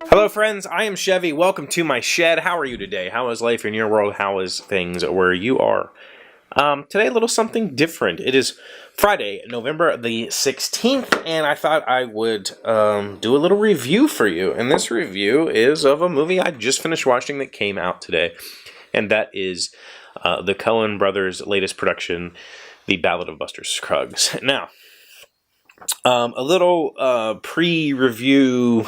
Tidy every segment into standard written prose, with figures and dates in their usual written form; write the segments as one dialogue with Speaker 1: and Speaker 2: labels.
Speaker 1: Hello friends, I am Chevee. Welcome to my shed. How are you today? How is life in your world? How is things where you are? Today a little something different. It is Friday, November the 16th, and I thought I would do a little review for you. And this review is of a movie I just finished watching that came out today. And that is the Coen Brothers' latest production, The Ballad of Buster Scruggs. Now, a little pre-review.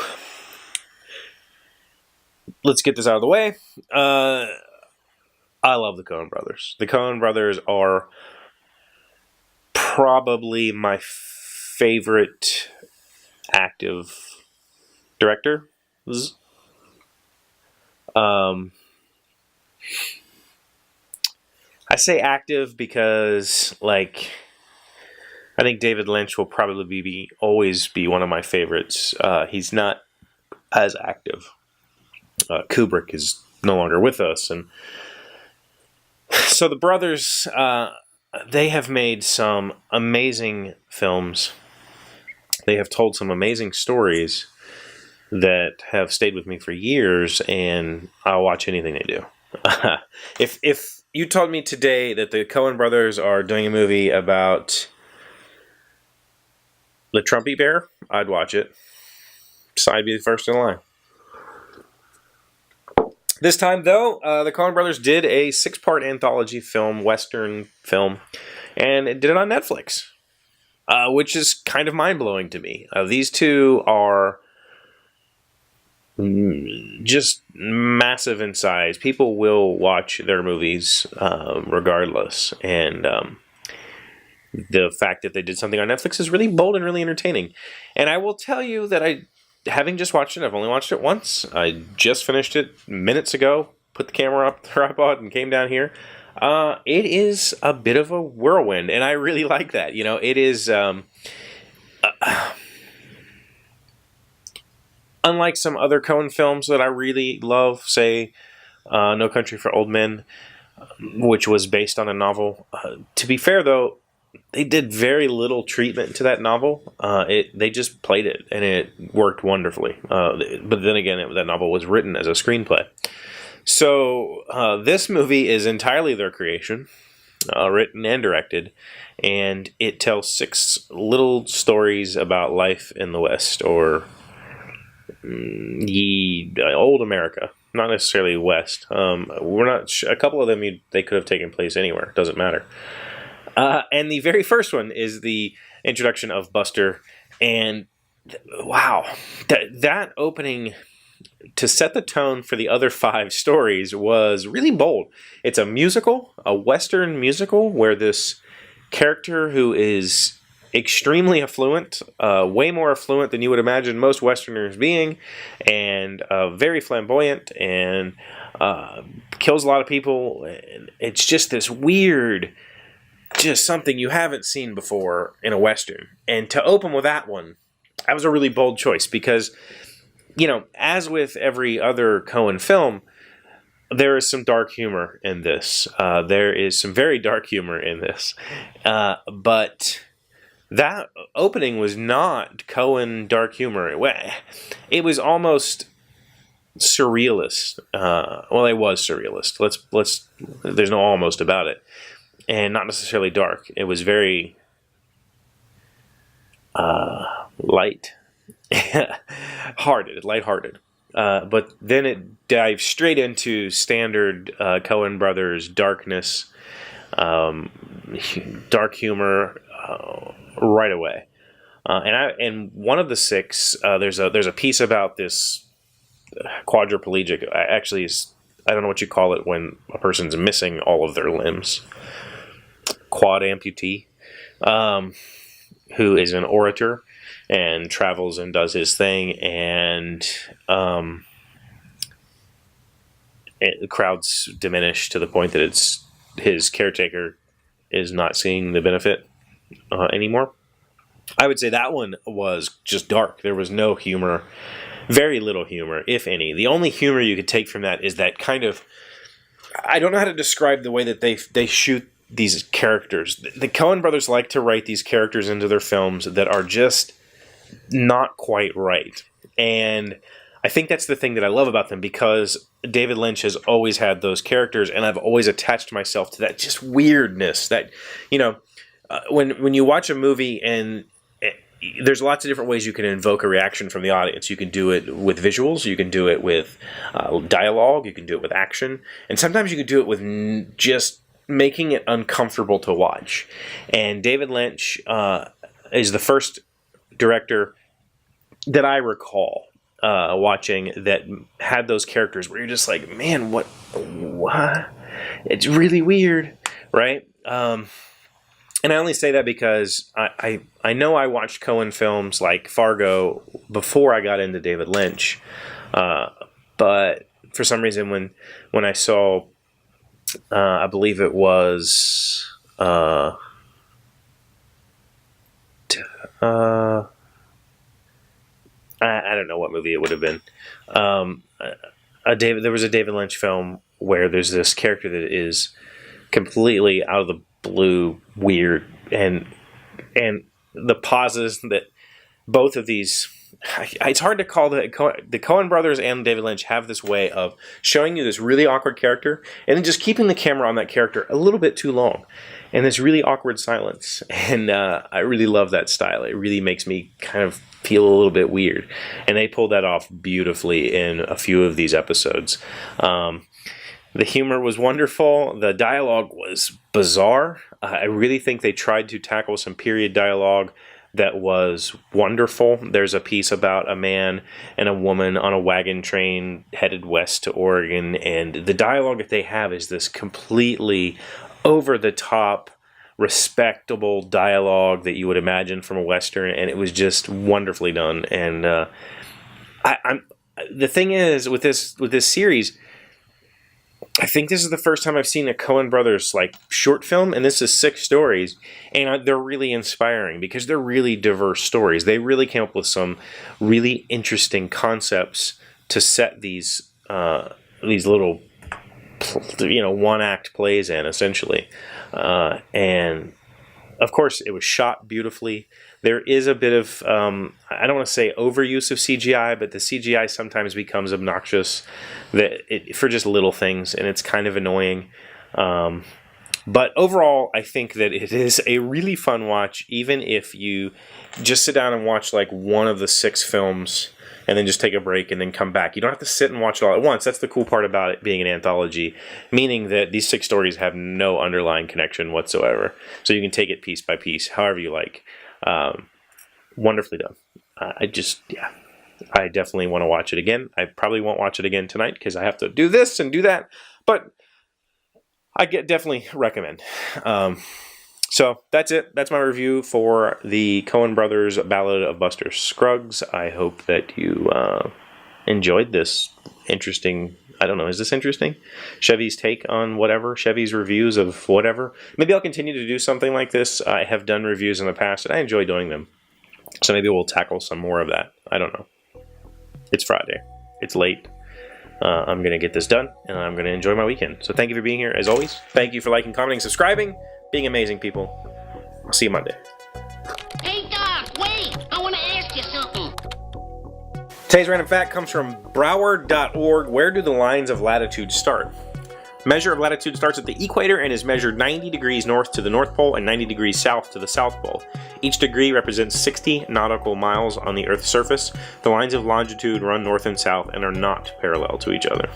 Speaker 1: Let's get this out of the way. I love the Coen Brothers. The Coen Brothers are probably my favorite active directors. I say active because, like, I think David Lynch will probably always be one of my favorites. He's not as active. Kubrick is no longer with us, and so the brothers, they have made some amazing films. They have told some amazing stories that have stayed with me for years, and I'll watch anything they do. If you told me today that the Coen Brothers are doing a movie about the Trumpy Bear, I'd watch it. So I'd be the first in line. This time, though, the Coen Brothers did a 6-part anthology film, Western film, and it did it on Netflix, which is kind of mind-blowing to me. These two are just massive in size. People will watch their movies regardless, and the fact that they did something on Netflix is really bold and really entertaining. And I will tell you that having just watched it, I've only watched it once. I just finished it minutes ago, put the camera up the tripod and came down here. It is a bit of a whirlwind, and I really like that. You know, it is, unlike some other Coen films that I really love, say, No Country for Old Men, which was based on a novel. To be fair, though, they did very little treatment to that novel. They just played it, and it worked wonderfully. But then again, that novel was written as a screenplay. So this movie is entirely their creation, written and directed, and it tells 6 little stories about life in the West, or old America, not necessarily West. We're not. A couple of them they could have taken place anywhere. Doesn't matter. And the very first one is the introduction of Buster, and wow, that opening to set the tone for the other 5 stories was really bold. It's a musical, a Western musical, where this character who is extremely affluent, way more affluent than you would imagine most Westerners being, and very flamboyant, and kills a lot of people. It's just this weird, just something you haven't seen before in a Western. And to open with that one, that was a really bold choice because, you know, as with every other Coen film, there is some dark humor in this. There is some very dark humor in this. But that opening was not Coen dark humor. It was almost surrealist. Well, it was surrealist. Let's. There's no almost about it. And not necessarily dark. It was very lighthearted. But then it dives straight into standard Coen Brothers darkness, dark humor right away. And one of the 6, there's a piece about this quadriplegic. Actually, I don't know what you call it when a person's missing all of their limbs. Quad amputee, who is an orator and travels and does his thing, and the crowds diminish to the point that his caretaker is not seeing the benefit anymore. I would say that one was just dark. There was no humor, very little humor, if any. The only humor you could take from that is that kind of, I don't know how to describe the way that they shoot these characters. The Coen brothers like to write these characters into their films that are just not quite right. And I think that's the thing that I love about them, because David Lynch has always had those characters, and I've always attached myself to that just weirdness. That, when you watch a movie, and there's lots of different ways you can invoke a reaction from the audience. You can do it with visuals, you can do it with dialogue, you can do it with action, and sometimes you can do it with just making it uncomfortable to watch. And David Lynch is the first director that I recall watching that had those characters where you're just like, man, what? It's really weird, right? And I only say that because I know I watched Coen films like Fargo before I got into David Lynch, but for some reason when I saw, I believe it was I don't know what movie it would have been. There was a David Lynch film where there's this character that is completely out of the blue, weird, and the pauses that both of these. It's hard to call the Coen brothers and David Lynch have this way of showing you this really awkward character and then just keeping the camera on that character a little bit too long, and this really awkward silence. And I really love that style. It really makes me kind of feel a little bit weird, and they pulled that off beautifully in a few of these episodes. The humor was wonderful. The dialogue was bizarre. I really think they tried to tackle some period dialogue that was wonderful. There's a piece about a man and a woman on a wagon train headed west to Oregon, and the dialogue that they have is this completely over-the-top, respectable dialogue that you would imagine from a Western, and it was just wonderfully done. And the thing is, with this series, I think this is the first time I've seen a Coen Brothers short film, and this is 6 stories, and they're really inspiring because they're really diverse stories. They really came up with some really interesting concepts to set these little, one-act plays in, essentially. And of course, it was shot beautifully. There is a bit of, I don't want to say overuse of CGI, but the CGI sometimes becomes obnoxious for just little things, and it's kind of annoying. But overall, I think that it is a really fun watch, even if you just sit down and watch one of the 6 films and then just take a break and then come back. You don't have to sit and watch it all at once. That's the cool part about it being an anthology, meaning that these 6 stories have no underlying connection whatsoever. So you can take it piece by piece, however you like. Wonderfully done. I definitely want to watch it again. I probably won't watch it again tonight because I have to do this and do that, but I definitely recommend. So that's it. That's my review for the Coen Brothers Ballad of Buster Scruggs. I hope that you enjoyed this interesting. I don't know. Is this interesting? Chevee's take on whatever. Chevee's reviews of whatever. Maybe I'll continue to do something like this. I have done reviews in the past, and I enjoy doing them. So maybe we'll tackle some more of that. I don't know. It's Friday. It's late. I'm going to get this done, and I'm going to enjoy my weekend. So thank you for being here, as always. Thank you for liking, commenting, subscribing, being amazing people. I'll see you Monday.
Speaker 2: Hey, Doc, wait! I want to ask you something.
Speaker 1: Today's random fact comes from Broward.org. Where do the lines of latitude start? Measure of latitude starts at the equator and is measured 90 degrees north to the North Pole and 90 degrees south to the South Pole. Each degree represents 60 nautical miles on the Earth's surface. The lines of longitude run north and south and are not parallel to each other.